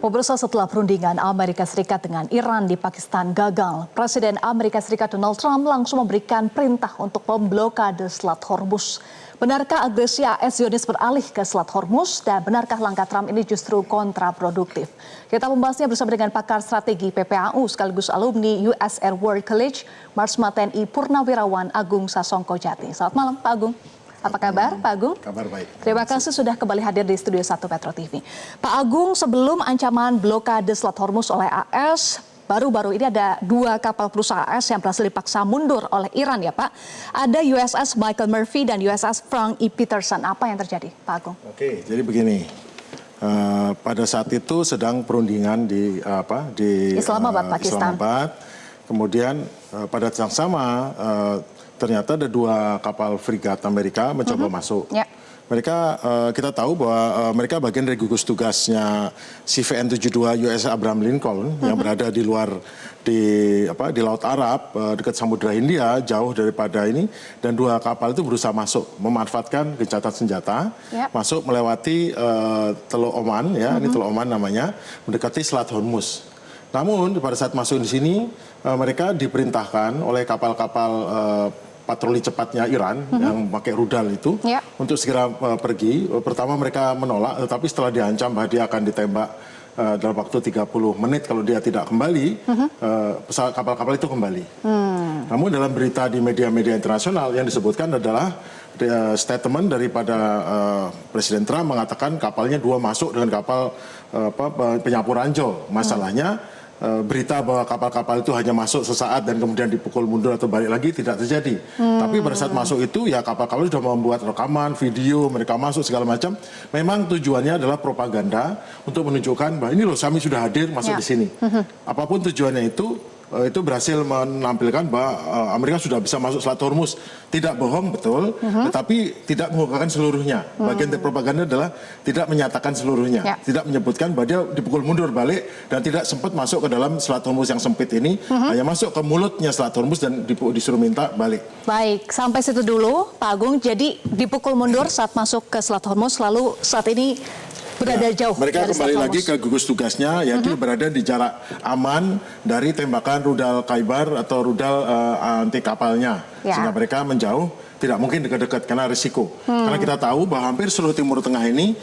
Pemirsa, setelah perundingan Amerika Serikat dengan Iran di Pakistan gagal, Presiden Amerika Serikat Donald Trump langsung memberikan perintah untuk memblokade Selat Hormuz. Benarkah agresi AS Zionis beralih ke Selat Hormuz dan benarkah langkah Trump ini justru kontraproduktif? Kita membahasnya bersama dengan pakar strategi PPAU sekaligus alumni US Air War College, Marsma TNI Purnawirawan Agung Sasongko Jati. Selamat malam, Pak Agung. Apa kabar, Pak Agung? Kabar baik. Terima kasih sudah kembali hadir di Studio 1 Metro TV. Pak Agung, sebelum ancaman blokade Selat Hormuz oleh AS, baru-baru ini ada 2 kapal perusahaan AS yang berhasil dipaksa mundur oleh Iran ya Pak. Ada USS Michael Murphy dan USS Frank E. Peterson. Apa yang terjadi, Pak Agung? Oke, jadi begini. Pada saat itu sedang perundingan di Islamabad, Pakistan. Islamabad. Kemudian pada saat yang sama ternyata ada 2 kapal frigat Amerika mencoba masuk. Ya. Mereka kita tahu bahwa mereka bagian dari gugus tugasnya CVN-72 USS Abraham Lincoln yang berada di luar di Laut Arab dekat Samudra Hindia, jauh daripada ini, dan 2 kapal itu berusaha masuk memanfaatkan gencatan senjata, masuk melewati Teluk Oman ya, ini Teluk Oman namanya, mendekati Selat Hormuz. Namun pada saat masuk di sini mereka diperintahkan oleh kapal-kapal patroli cepatnya Iran yang pakai rudal itu untuk segera pergi. Pertama mereka menolak, tetapi setelah diancam bahwa dia akan ditembak dalam waktu 30 menit kalau dia tidak kembali, kapal-kapal itu kembali. Namun dalam berita di media-media internasional yang disebutkan adalah statement daripada Presiden Trump mengatakan kapalnya 2 masuk dengan kapal penyapu ranjau. Masalahnya berita bahwa kapal-kapal itu hanya masuk sesaat dan kemudian dipukul mundur atau balik lagi tidak terjadi. Tapi pada saat masuk itu ya kapal-kapal sudah membuat rekaman, video, mereka masuk segala macam. Memang tujuannya adalah propaganda untuk menunjukkan bahwa ini loh kami sudah hadir masuk di sini. Apapun tujuannya itu berhasil menampilkan bahwa Amerika sudah bisa masuk Selat Hormuz. Tidak bohong, betul, tetapi tidak mengungkapkan seluruhnya. Bagian dari propaganda adalah tidak menyatakan seluruhnya. Tidak menyebutkan bahwa dia dipukul mundur balik dan tidak sempat masuk ke dalam Selat Hormuz yang sempit ini. Hanya masuk ke mulutnya Selat Hormuz dan disuruh minta balik. Baik, sampai situ dulu Pak Agung. Jadi dipukul mundur saat masuk ke Selat Hormuz, lalu saat ini berada jauh. Mereka kembali lagi ke gugus tugasnya, yaitu berada di jarak aman dari tembakan rudal Khaibar atau rudal anti kapalnya, sehingga mereka menjauh. Tidak mungkin dekat-dekat karena risiko. Karena kita tahu bahwa hampir seluruh Timur Tengah ini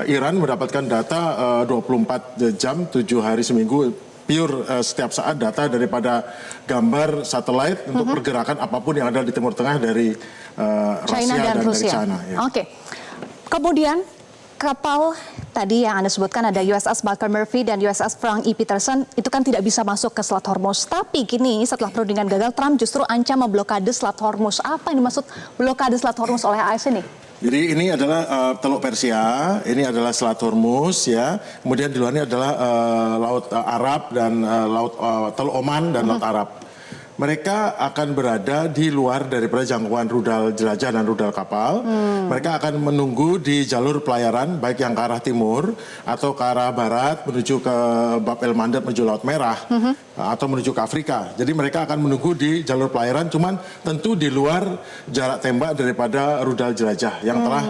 Iran mendapatkan data 24 jam, 7 hari seminggu. Pure setiap saat data daripada gambar satelit untuk pergerakan apapun yang ada di Timur Tengah dari China dan Rusia. China. Ya. Oke. Kemudian kapal tadi yang Anda sebutkan ada USS Michael Murphy dan USS Frank E. Peterson itu kan tidak bisa masuk ke Selat Hormuz. Tapi kini setelah perundingan gagal, Trump justru ancam memblokade Selat Hormuz. Apa yang dimaksud blokade Selat Hormuz oleh AS ini? Jadi ini adalah Teluk Persia, ini adalah Selat Hormuz ya. Kemudian di luarnya adalah Laut Arab dan Teluk Oman dan Laut Arab. Mereka akan berada di luar daripada jangkauan rudal jelajah dan rudal kapal. Mereka akan menunggu di jalur pelayaran, baik yang ke arah timur atau ke arah barat menuju ke Bab el Mandeb menuju Laut Merah atau menuju ke Afrika. Jadi mereka akan menunggu di jalur pelayaran, cuman tentu di luar jarak tembak daripada rudal jelajah yang telah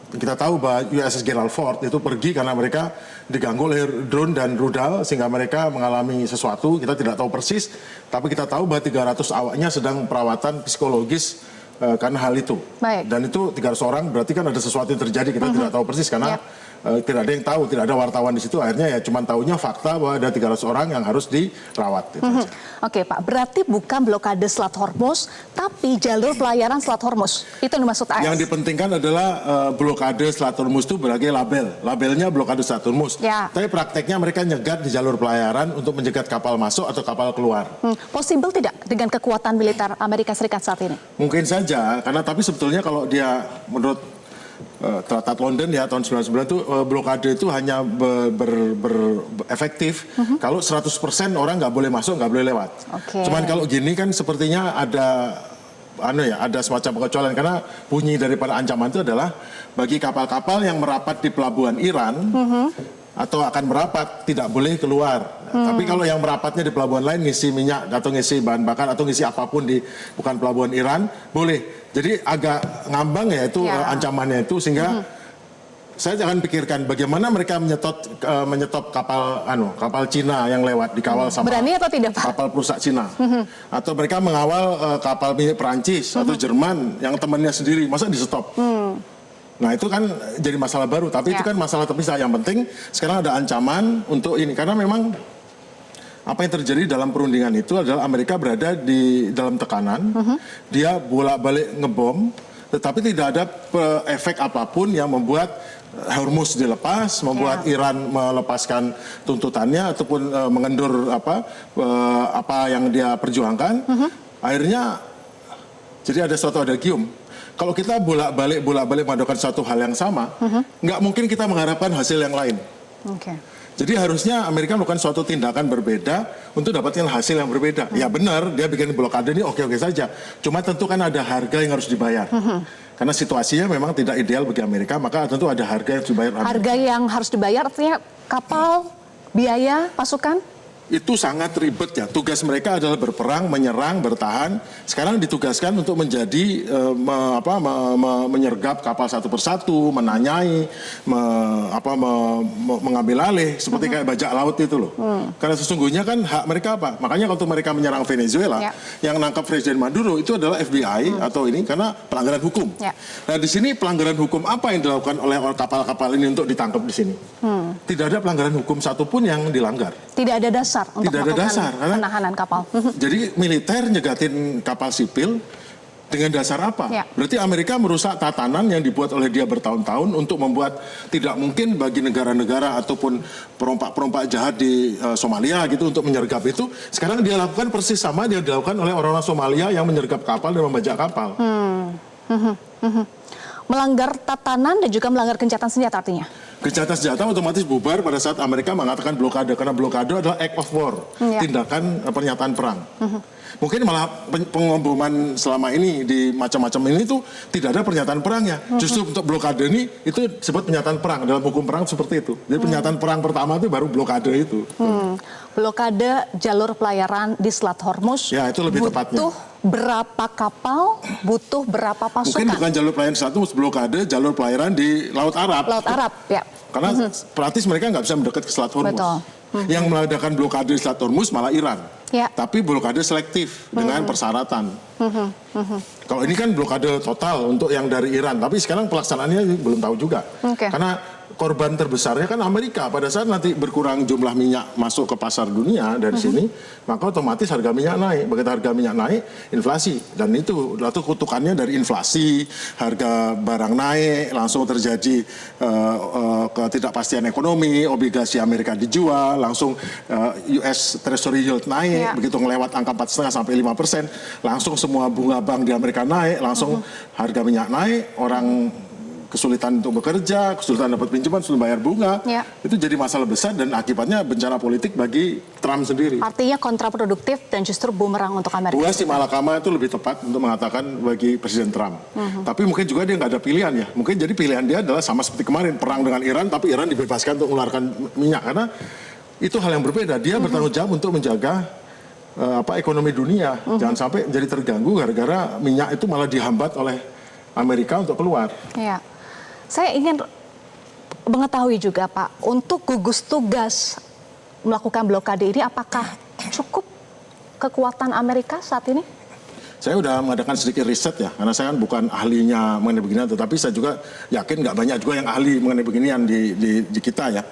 kita tahu bahwa USS Gerald Ford itu pergi karena mereka diganggu oleh drone dan rudal sehingga mereka mengalami sesuatu, kita tidak tahu persis, tapi kita tahu bahwa 300 awaknya sedang perawatan psikologis karena hal itu. Dan itu 300 orang berarti kan ada sesuatu yang terjadi, kita tidak tahu persis karena tidak ada yang tahu, tidak ada wartawan di situ, akhirnya ya cuma tahunya fakta bahwa ada 300 orang yang harus dirawat. Oke Pak, berarti bukan blokade Selat Hormuz, tapi jalur pelayaran Selat Hormuz. Itu yang dimaksud AS. Yang dipentingkan adalah blokade Selat Hormuz itu sebagai labelnya blokade Selat Hormuz. Tapi prakteknya mereka nyegat di jalur pelayaran untuk menjegat kapal masuk atau kapal keluar. Possible tidak dengan kekuatan militer Amerika Serikat saat ini? Mungkin saja, karena tapi sebetulnya kalau dia menurut Traktat London ya tahun 99 itu blokade itu hanya efektif kalau 100% orang nggak boleh masuk, nggak boleh lewat. Cuman kalau gini kan sepertinya ada semacam pengecualian karena bunyi daripada ancaman itu adalah bagi kapal-kapal yang merapat di pelabuhan Iran atau akan merapat tidak boleh keluar. Tapi kalau yang merapatnya di pelabuhan lain ngisi minyak atau ngisi bahan bakar atau ngisi apapun di bukan pelabuhan Iran boleh. Jadi agak ngambang ya itu ancamannya itu sehingga saya jangan pikirkan bagaimana mereka menyetop kapal Cina yang lewat dikawal sama berani atau tidak, Pak? kapal perusak Cina, atau mereka mengawal kapal milik Perancis atau Jerman yang temannya sendiri, masa di stop? Nah itu kan jadi masalah baru, tapi itu kan masalah terpisah. Yang penting sekarang ada ancaman untuk ini, karena memang apa yang terjadi dalam perundingan itu adalah Amerika berada di dalam tekanan, dia bolak-balik ngebom, tetapi tidak ada efek apapun yang membuat Hormuz dilepas, membuat Iran melepaskan tuntutannya ataupun mengendur apa yang dia perjuangkan. Akhirnya jadi ada suatu adagium. Kalau kita bolak-balik melakukan satu hal yang sama, nggak mungkin kita mengharapkan hasil yang lain. Jadi harusnya Amerika melakukan suatu tindakan berbeda untuk dapatkan hasil yang berbeda. Ya benar, dia bikin blokade ini oke-oke saja. Cuma tentu kan ada harga yang harus dibayar. Karena situasinya memang tidak ideal bagi Amerika, maka tentu ada harga yang harus dibayar. Harga yang harus dibayar artinya kapal, biaya, pasukan? Itu sangat ribet ya. Tugas mereka adalah berperang, menyerang, bertahan. Sekarang ditugaskan untuk menjadi menyergap kapal satu persatu, menanyai, mengambil alih, seperti kayak bajak laut itu loh. Karena sesungguhnya kan hak mereka apa? Makanya waktu mereka menyerang Venezuela, yang nangkap Presiden Maduro itu adalah FBI atau ini karena pelanggaran hukum. Nah di sini pelanggaran hukum apa yang dilakukan oleh kapal-kapal ini untuk ditangkap di sini? Tidak ada pelanggaran hukum satupun yang dilanggar. Tidak ada dasar untuk melakukan penahanan kapal. Jadi militer nyegatin kapal sipil dengan dasar apa? Berarti Amerika merusak tatanan yang dibuat oleh dia bertahun-tahun untuk membuat tidak mungkin bagi negara-negara ataupun perompak-perompak jahat di Somalia gitu untuk menyergap itu. Sekarang dia lakukan persis sama yang dilakukan oleh orang-orang Somalia yang menyergap kapal dan membajak kapal. Melanggar tatanan dan juga melanggar gencatan senjata artinya? Gencatan senjata otomatis bubar pada saat Amerika mengatakan blokade, karena blokade adalah act of war, tindakan pernyataan perang. Mungkin malah pengeboman selama ini di macam-macam ini tuh tidak ada pernyataan perangnya. Justru untuk blokade ini itu disebut pernyataan perang, dalam hukum perang seperti itu. Jadi pernyataan perang pertama itu baru blokade itu. Blokade jalur pelayaran di Selat Hormuz. Ya itu lebih tepatnya. Butuh berapa kapal, butuh berapa pasukan? Mungkin bukan jalur pelayaran Selat Hormuz, blokade jalur pelayaran di Laut Arab. Laut Arab, ya. Karena praktis mereka nggak bisa mendekat ke Selat Hormuz. Yang mengadakan blokade di Selat Hormuz malah Iran. Tapi blokade selektif dengan persyaratan. Kalau ini kan blokade total untuk yang dari Iran, tapi sekarang pelaksanaannya belum tahu juga. Karena korban terbesarnya kan Amerika. Pada saat nanti berkurang jumlah minyak masuk ke pasar dunia dari sini, maka otomatis harga minyak naik. Begitu harga minyak naik, inflasi. Dan itu kutukannya dari inflasi, harga barang naik, langsung terjadi ketidakpastian ekonomi, obligasi Amerika dijual, langsung US Treasury yield naik, begitu ngelewat angka 4,5 sampai 5%, langsung semua bunga bank di Amerika naik, langsung harga minyak naik, orang kesulitan untuk bekerja, kesulitan dapat pinjaman, sulit bayar bunga, itu jadi masalah besar dan akibatnya bencana politik bagi Trump sendiri. Artinya kontraproduktif dan justru bumerang untuk Amerika. Buah si malakama itu lebih tepat untuk mengatakan bagi Presiden Trump. Tapi mungkin juga dia nggak ada pilihan ya. Mungkin jadi pilihan dia adalah sama seperti kemarin, perang dengan Iran, tapi Iran dibebaskan untuk mengeluarkan minyak. Karena itu hal yang berbeda. Dia bertanggung jawab untuk menjaga ekonomi dunia. Jangan sampai jadi terganggu gara-gara minyak itu malah dihambat oleh Amerika untuk keluar. Saya ingin mengetahui juga Pak, untuk gugus tugas melakukan blokade ini apakah cukup kekuatan Amerika saat ini? Saya sudah mengadakan sedikit riset ya, karena saya kan bukan ahlinya mengenai beginian, tetapi saya juga yakin nggak banyak juga yang ahli mengenai beginian di kita ya.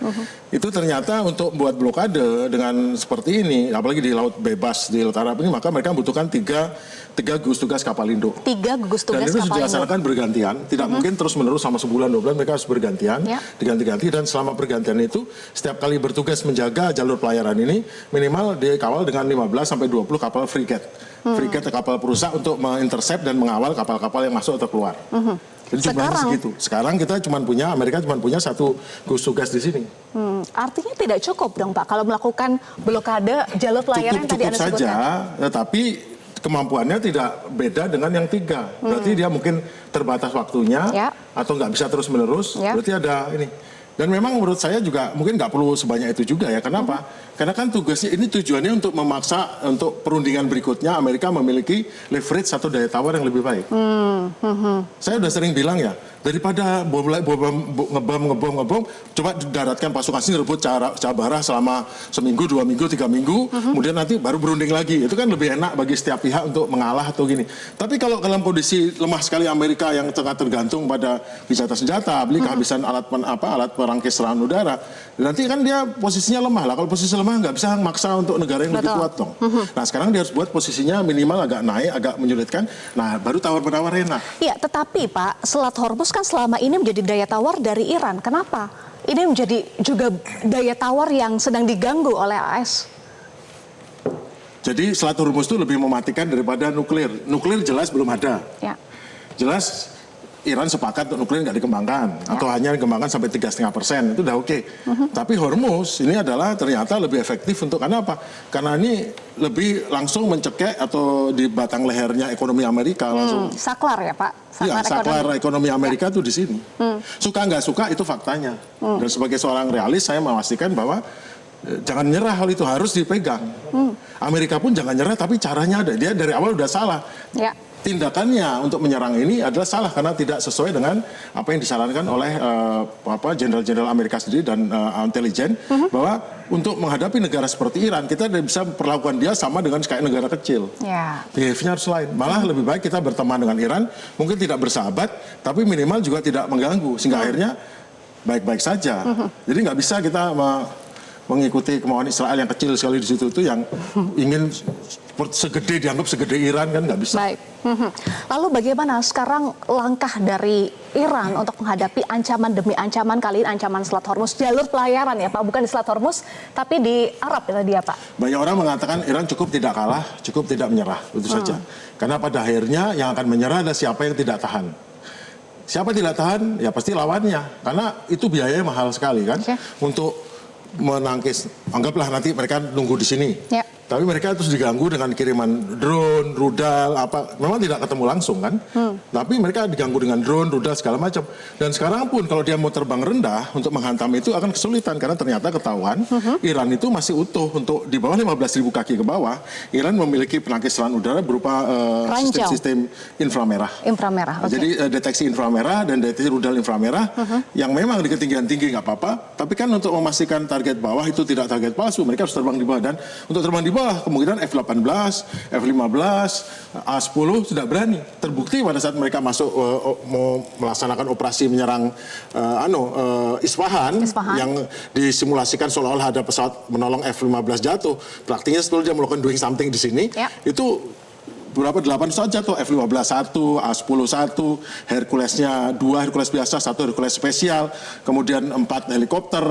Itu ternyata untuk buat blokade dengan seperti ini, apalagi di laut bebas di Laut Arab ini, maka mereka membutuhkan tiga gugus tugas kapal induk. 3 gugus tugas kapal induk. Dan itu sudah dilaksanakan bergantian, tidak mungkin terus-menerus sama sebulan 2 bulan, mereka harus bergantian, diganti-ganti, dan selama pergantian itu setiap kali bertugas menjaga jalur pelayaran ini minimal dikawal dengan 15 sampai 20 kapal frigate. Frigate kapal perusak untuk mengintercept dan mengawal kapal-kapal yang masuk atau keluar. Jadi jumlahnya segitu. Sekarang kita Amerika cuma punya 1 gugus tugas di sini. Artinya tidak cukup dong Pak kalau melakukan blokade jalur pelayaran yang tadi Anda sebutkan. Cukup saja, tetapi kemampuannya tidak beda dengan yang 3. Berarti dia mungkin terbatas waktunya atau nggak bisa terus-menerus. Berarti ada ini. Dan memang menurut saya juga mungkin nggak perlu sebanyak itu juga ya. Kenapa? Karena kan tugasnya ini tujuannya untuk memaksa untuk perundingan berikutnya Amerika memiliki leverage atau daya tawar yang lebih baik. Saya udah sering bilang ya, daripada ngebom, coba daratkan pasukan sini rebut Cabarah selama seminggu, 2 minggu, 3 minggu, kemudian nanti baru berunding lagi. Itu kan lebih enak bagi setiap pihak untuk mengalah atau gini. Tapi kalau dalam kondisi lemah sekali Amerika yang tengah tergantung pada senjata, beli kehabisan alat perangkis serangan udara, nanti kan dia posisinya lemah lah. Kalau posisi lemah nggak bisa maksa untuk negara yang lebih kuat dong. Nah sekarang dia harus buat posisinya minimal agak naik, agak menyulitkan. Nah baru tawar-menawar enak. Iya, tetapi Pak, Selat Hormuz kan selama ini menjadi daya tawar dari Iran. Kenapa? Ini menjadi juga daya tawar yang sedang diganggu oleh AS. Jadi Selat Hormuz itu lebih mematikan daripada nuklir. Nuklir jelas belum ada. Ya. Jelas Iran sepakat untuk nuklir nggak dikembangkan atau hanya dikembangkan sampai 3,5%, itu udah oke. Tapi Hormuz ini adalah ternyata lebih efektif untuk karena apa? Karena ini lebih langsung mencekek atau di batang lehernya ekonomi Amerika langsung. Saklar ya Pak? Saklar ekonomi Amerika tuh di sini. Suka nggak suka itu faktanya. Dan sebagai seorang realis saya memastikan bahwa jangan nyerah, hal itu harus dipegang. Amerika pun jangan nyerah, tapi caranya ada. Dia dari awal udah salah. Ya. Tindakannya untuk menyerang ini adalah salah karena tidak sesuai dengan apa yang disarankan oleh jenderal-jenderal Amerika sendiri dan intelijen bahwa untuk menghadapi negara seperti Iran kita tidak bisa perlakukan dia sama dengan kayak negara kecil. Behaviornya harus lain. Malah lebih baik kita berteman dengan Iran, mungkin tidak bersahabat, tapi minimal juga tidak mengganggu sehingga akhirnya baik-baik saja. Jadi nggak bisa kita mengikuti kemauan Israel yang kecil sekali di situ itu yang ingin dianggap segede Iran kan nggak bisa. Baik. Lalu bagaimana sekarang langkah dari Iran untuk menghadapi ancaman demi ancaman, kali ini ancaman Selat Hormuz, jalur pelayaran ya Pak, bukan di Selat Hormuz tapi di Arab ya tadi ya Pak? Banyak orang mengatakan Iran cukup tidak kalah, cukup tidak menyerah, itu saja. Karena pada akhirnya yang akan menyerah adalah siapa yang tidak tahan. Siapa tidak tahan ya pasti lawannya, karena itu biayanya mahal sekali kan untuk menangkis. Anggaplah nanti mereka nunggu di sini. Tapi mereka terus diganggu dengan kiriman drone, rudal, apa. Memang tidak ketemu langsung kan. Tapi mereka diganggu dengan drone, rudal, segala macam. Dan sekarang pun kalau dia mau terbang rendah untuk menghantam itu akan kesulitan. Karena ternyata ketahuan Iran itu masih utuh untuk di bawah 15.000 kaki ke bawah. Iran memiliki penangkis serangan udara berupa sistem inframerah. Jadi deteksi inframerah dan deteksi rudal inframerah yang memang di ketinggian tinggi nggak apa-apa. Tapi kan untuk memastikan target bawah itu tidak target palsu, mereka harus terbang di bawah. Dan untuk terbang di bawah kemungkinan F-18, F-15, A-10 tidak berani. Terbukti pada saat mereka masuk mau melaksanakan operasi menyerang Isfahan yang disimulasikan seolah-olah ada pesawat menolong F-15 jatuh. Praktiknya setelah dia melakukan doing something di sini, itu berapa 8 pesawat jatuh, F-15 1, A-10 1, Herculesnya 2 Hercules biasa, 1 Hercules spesial, kemudian 4 helikopter,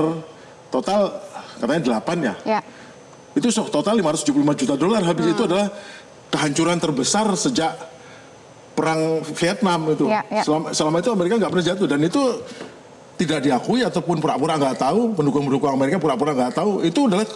total katanya 8 ya. Itu total 575 juta dolar. Habis itu adalah kehancuran terbesar sejak perang Vietnam itu. Selama itu Amerika nggak pernah jatuh dan itu tidak diakui ataupun pura-pura nggak tahu, pendukung-pendukung Amerika pura-pura nggak tahu. Itu adalah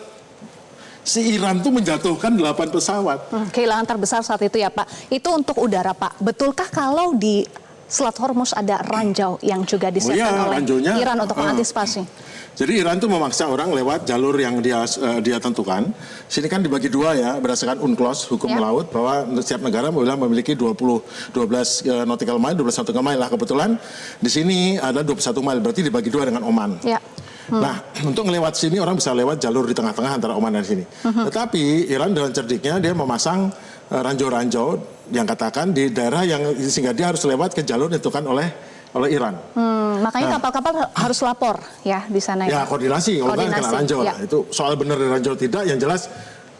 si Iran tuh menjatuhkan 8 pesawat. Kehilangan terbesar saat itu ya Pak. Itu untuk udara Pak. Betulkah kalau di Selat Hormuz ada ranjau yang juga disiapkan oleh Iran untuk mengantisipasi? Jadi Iran tuh memaksa orang lewat jalur yang dia tentukan. Sini kan dibagi dua ya, berdasarkan UNCLOS, hukum laut, bahwa setiap negara memiliki 12 nautical mile, 12 nautical mile lah. Kebetulan di sini ada 21 mile, berarti dibagi dua dengan Oman. Nah, untuk melewat sini orang bisa lewat jalur di tengah-tengah antara Oman dan sini. Tetapi Iran dengan cerdiknya dia memasang ranjau-ranjau yang katakan di daerah yang sehingga dia harus lewat ke jalur yang ditentukan oleh Iran. Makanya kapal-kapal harus lapor ya di sana ya. Koordinasi, kalau kan kena ranjau. Itu soal benar ranjau tidak, yang jelas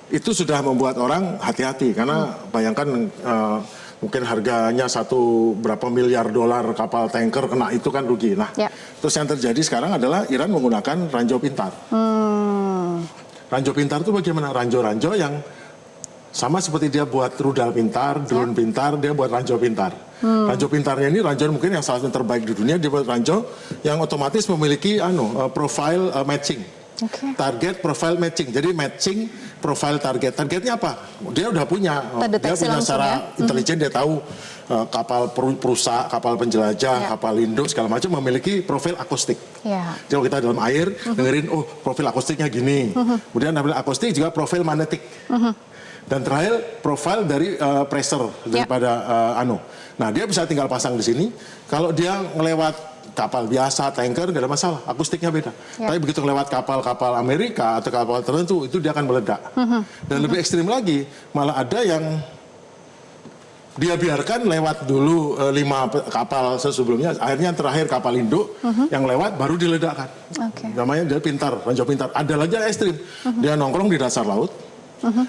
itu sudah membuat orang hati-hati karena bayangkan mungkin harganya berapa miliar dolar kapal tanker kena itu kan rugi. Nah, terus yang terjadi sekarang adalah Iran menggunakan ranjau pintar. Ranjau pintar itu bagaimana? Ranjau-ranjau yang sama seperti dia buat rudal pintar, drone pintar, dia buat ranjau pintar. Ranjau pintarnya ini ranjau mungkin yang salah satu terbaik di dunia, dia buat ranjau yang otomatis memiliki profile matching. Target profile matching. Jadi matching profile target. Targetnya apa? Dia udah punya. Dia punya secara intelijen, dia tahu kapal perusak, kapal penjelajah, kapal induk segala macam memiliki profil akustik. Jadi kalau kita dalam air dengerin profil akustiknya gini. Kemudian profil akustik juga profil magnetik. Dan terakhir profile dari pressure daripada Nah dia bisa tinggal pasang di sini. Kalau dia melewat kapal biasa, tanker, nggak ada masalah, akustiknya beda. Tapi begitu lewat kapal-kapal Amerika atau kapal tertentu, itu dia akan meledak. Dan lebih ekstrim lagi, malah ada yang dia biarkan lewat dulu 5 kapal sebelumnya, akhirnya terakhir kapal induk yang lewat baru diledakkan. Namanya dia pintar, ranjau pintar. Ada lagi yang ekstrim, dia nongkrong di dasar laut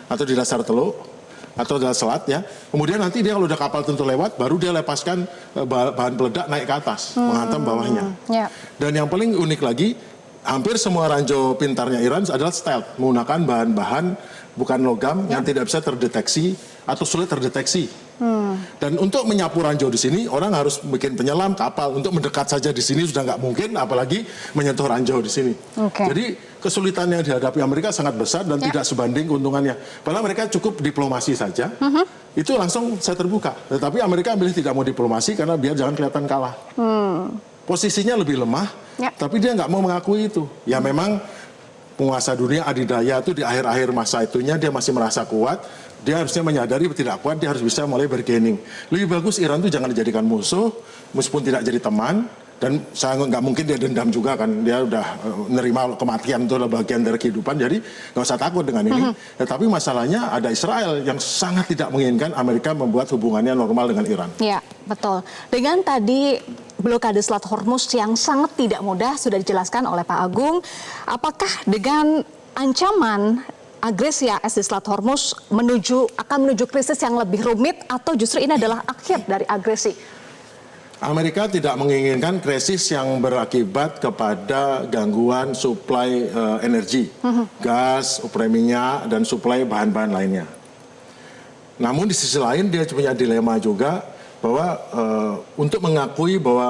atau di dasar teluk atau di selat ya. Kemudian nanti dia kalau udah kapal tentu lewat, baru dia lepaskan bahan peledak naik ke atas, menghantam bawahnya. Dan yang paling unik lagi, hampir semua ranjau pintarnya Iran adalah stealth, menggunakan bahan-bahan bukan logam yang tidak bisa terdeteksi atau sulit terdeteksi. Dan untuk menyapu ranjau di sini, orang harus bikin penyelam kapal. Untuk mendekat saja di sini sudah nggak mungkin, apalagi menyentuh ranjau di sini. Jadi kesulitan yang dihadapi Amerika sangat besar dan tidak sebanding keuntungannya. Padahal mereka cukup diplomasi saja, itu langsung saya terbuka. Tetapi Amerika milih tidak mau diplomasi karena biar jangan kelihatan kalah. Posisinya lebih lemah, tapi dia nggak mau mengakui itu. Ya memang penguasa dunia adidaya itu di akhir-akhir masa itunya dia masih merasa kuat. Dia harusnya menyadari tidak kuat, dia harus bisa mulai bergaining. Lebih bagus Iran itu jangan dijadikan musuh, meskipun tidak jadi teman. Dan saya nggak mungkin dia dendam juga kan, dia udah menerima kematian itu adalah bagian dari kehidupan, jadi nggak usah takut dengan ini. Tetapi masalahnya ada Israel yang sangat tidak menginginkan Amerika membuat hubungannya normal dengan Iran. Ya, betul. Dengan tadi blokade Selat Hormuz yang sangat tidak mudah sudah dijelaskan oleh Pak Agung, apakah dengan ancaman agresi AS di Selat Hormuz akan menuju krisis yang lebih rumit atau justru ini adalah akhir dari agresi? Amerika tidak menginginkan krisis yang berakibat kepada gangguan suplai energi, gas, suplai minyak, dan suplai bahan-bahan lainnya. Namun di sisi lain dia punya dilema juga bahwa untuk mengakui bahwa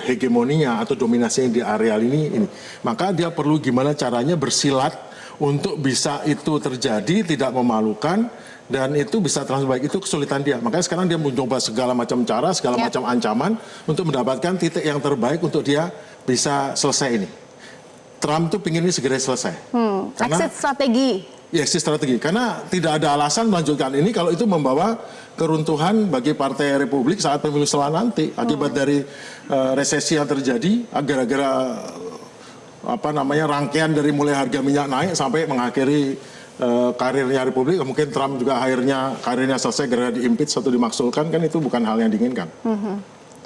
hegemoninya atau dominasinya di areal ini, maka dia perlu gimana caranya bersilat untuk bisa itu terjadi, tidak memalukan, dan itu bisa terlalu baik. Itu kesulitan dia. Makanya sekarang dia mencoba segala macam cara, segala macam ancaman untuk mendapatkan titik yang terbaik untuk dia bisa selesai ini. Trump tuh pingin ini segera selesai. Exit strategi. Ya, exit strategi. Karena tidak ada alasan melanjutkan ini kalau itu membawa keruntuhan bagi Partai Republik saat pemilu setelah nanti. Akibat dari resesi yang terjadi, gara-gara rangkaian dari mulai harga minyak naik sampai mengakhiri karirnya Republik. Mungkin Trump juga akhirnya karirnya selesai gara diimpeach atau dimaksulkan, kan itu bukan hal yang diinginkan.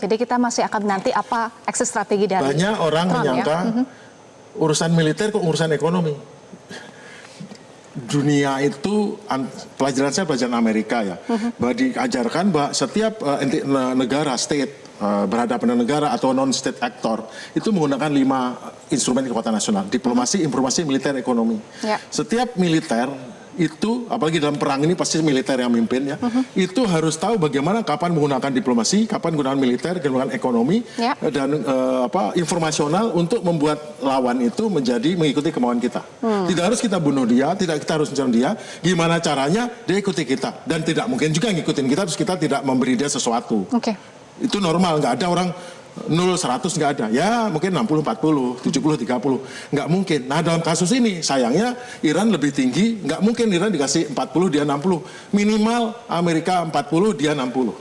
Jadi kita masih akan nanti apa exit strategi dari banyak orang Trump, menyangka urusan militer kok urusan ekonomi. Dunia itu pelajaran saya pelajaran Amerika ya, bahwa diajarkan bahwa setiap negara state berhadapan dengan negara atau non-state actor itu menggunakan 5 instrumen kekuatan nasional: diplomasi, informasi, militer, ekonomi. Setiap militer itu, apalagi dalam perang ini pasti militer yang mimpin ya, itu harus tahu bagaimana kapan menggunakan diplomasi, kapan menggunakan militer, menggunakan ekonomi, dan informasional untuk membuat lawan itu menjadi mengikuti kemauan kita. Tidak harus kita bunuh dia, tidak kita harus mencari dia, gimana caranya dia ikuti kita, dan tidak mungkin juga ngikutin kita terus kita tidak memberi dia sesuatu. Itu normal, nggak ada orang 0-100 nggak ada. Ya mungkin 60-40, 70-30. Nggak mungkin. Nah dalam kasus ini sayangnya Iran lebih tinggi. Nggak mungkin Iran dikasih 40, dia 60. Minimal Amerika 40, dia 60.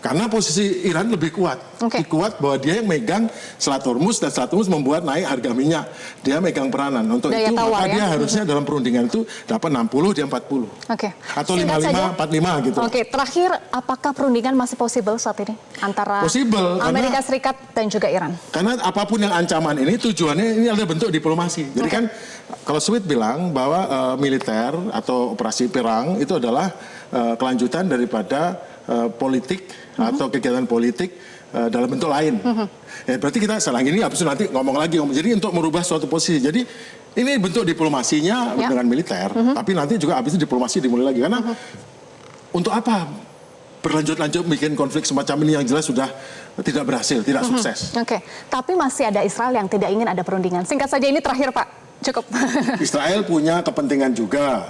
Karena posisi Iran lebih kuat. Kuat bahwa dia yang megang Selat Hormuz, dan Selat Hormuz membuat naik harga minyak. Dia megang peranan. Untuk daya itu maka dia harusnya dalam perundingan itu dapat 60, dia 40. Atau 55, 45 gitu. Terakhir, apakah perundingan masih possible saat ini antara Amerika Serikat dan juga Iran? Karena apapun yang ancaman ini tujuannya ini adalah bentuk diplomasi. Jadi kan kalau Sweet bilang bahwa militer atau operasi perang itu adalah kelanjutan daripada politik atau kegiatan politik dalam bentuk lain. Berarti kita selang ini habis itu nanti ngomong lagi. Jadi untuk merubah suatu posisi. Jadi ini bentuk diplomasinya dengan militer, tapi nanti juga habis itu diplomasi dimulai lagi. Karena untuk apa berlanjut-lanjut bikin konflik semacam ini yang jelas sudah tidak berhasil, tidak sukses. Tapi masih ada Israel yang tidak ingin ada perundingan. Singkat saja ini terakhir Pak, cukup. Israel punya kepentingan juga.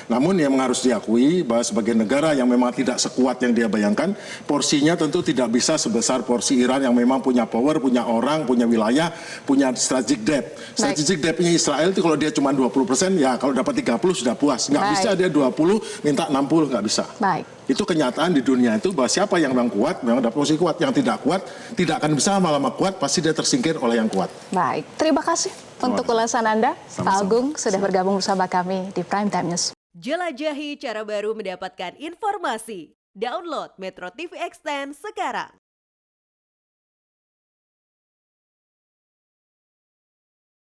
Namun yang harus diakui bahwa sebagai negara yang memang tidak sekuat yang dia bayangkan, porsinya tentu tidak bisa sebesar porsi Iran yang memang punya power, punya orang, punya wilayah, punya strategic debt. Strategic debt-nya Israel itu kalau dia cuma 20%, ya kalau dapat 30 sudah puas. Nggak bisa dia 20, minta 60, nggak bisa. Itu kenyataan di dunia itu bahwa siapa yang memang kuat, memang dapat posisi kuat. Yang tidak kuat, tidak akan bisa lama-lama kuat, pasti dia tersingkir oleh yang kuat. Baik, terima kasih untuk ulasan Anda, Pak Agung, sudah bergabung bersama kami di Prime Time News. Jelajahi cara baru mendapatkan informasi. Download Metro TV Extend sekarang.